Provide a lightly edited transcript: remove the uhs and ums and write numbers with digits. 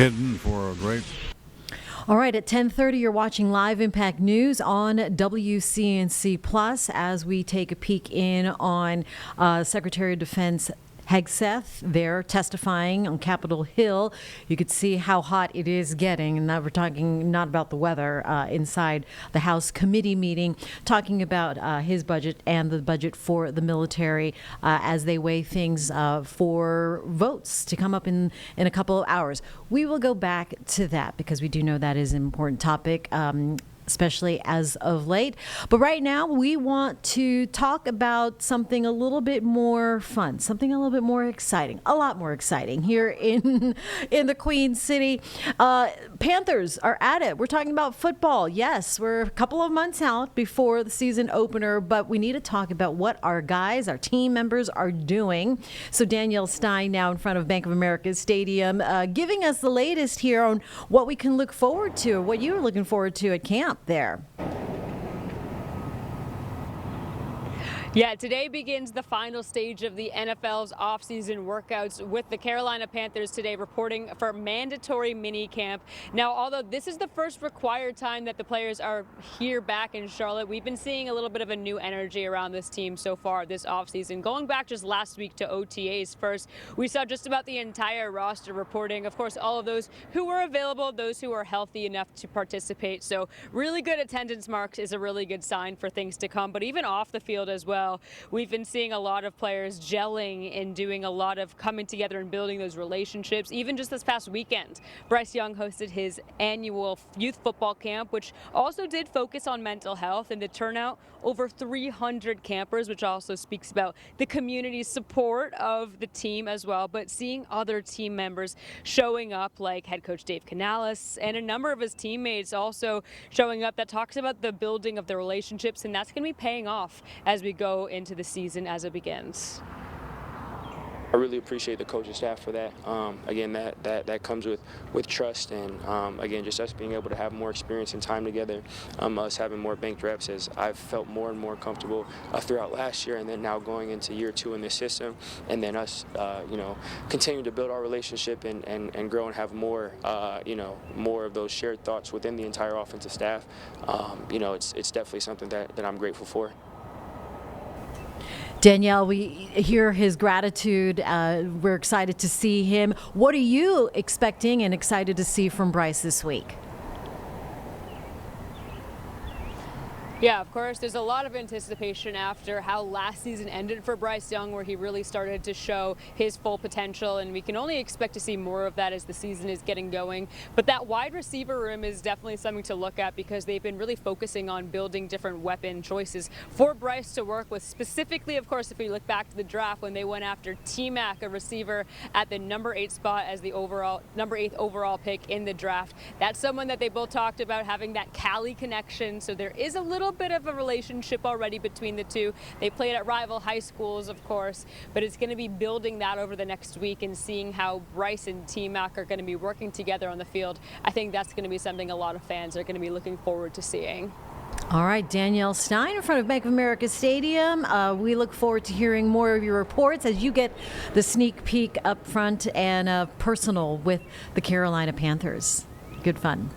Hidden for a great. All right, at 10:30, you're watching Live Impact News on WCNC Plus as we take a peek in on Secretary of Defense Hegseth there testifying on Capitol Hill. You could see how hot it is getting, and now we're talking not about the weather inside the House committee meeting, talking about his budget and the budget for the military as they weigh things for votes to come up in a couple of hours. We will go back to that because we do know that is an important topic. Especially as of late. But right now, we want to talk about something a little bit more fun, something a little bit more exciting, a lot more exciting here in the Queen City. Panthers are at it. We're talking about football. Yes, we're a couple of months out before the season opener, but we need to talk about what our guys, our team members are doing. So Danielle Stein now in front of Bank of America Stadium, giving us the latest here on what we can look forward to, what you're looking forward to at camp there. Yeah, today begins the final stage of the NFL's offseason workouts with the Carolina Panthers today reporting for mandatory minicamp. Now, although this is the first required time that the players are here back in Charlotte, we've been seeing a little bit of a new energy around this team so far this offseason. Going back just last week to OTAs first, we saw just about the entire roster reporting. Of course, all of those who were available, those who are healthy enough to participate. So really good attendance marks is a really good sign for things to come. But even off the field as well, we've been seeing a lot of players gelling and doing a lot of coming together and building those relationships. Even just this past weekend, Bryce Young hosted his annual youth football camp, which also did focus on mental health, and the turnout over 300 campers, which also speaks about the community support of the team as well. But seeing other team members showing up, like head coach Dave Canales and a number of his teammates also showing up, that talks about the building of the relationships, and that's going to be paying off as we go into the season as it begins. I really appreciate the coaching staff for that. Again, that comes with trust, and again, just us being able to have more experience and time together, us having more banked reps, as I've felt more and more comfortable throughout last year, and then now going into year 2 in this system, and then us, continuing to build our relationship and grow and have more, more of those shared thoughts within the entire offensive staff. It's definitely something that I'm grateful for. Danielle, we hear his gratitude. We're excited to see him. What are you expecting and excited to see from Bryce this week? Yeah, of course, there's a lot of anticipation after how last season ended for Bryce Young, where he really started to show his full potential, and we can only expect to see more of that as the season is getting going. But that wide receiver room is definitely something to look at, because they've been really focusing on building different weapon choices for Bryce to work with. Specifically, of course, if we look back to the draft when they went after T-Mac, a receiver at the number 8 spot as the number 8th overall pick in the draft. That's someone that they both talked about having that Cali connection, so there is a little bit of a relationship already between the two. They played at rival high schools, of course, but it's going to be building that over the next week and seeing how Bryce and T-Mac are going to be working together on the field. I think that's going to be something a lot of fans are going to be looking forward to seeing. All right, Danielle Stein in front of Bank of America Stadium. We look forward to hearing more of your reports as you get the sneak peek up front and personal with the Carolina Panthers. Good fun.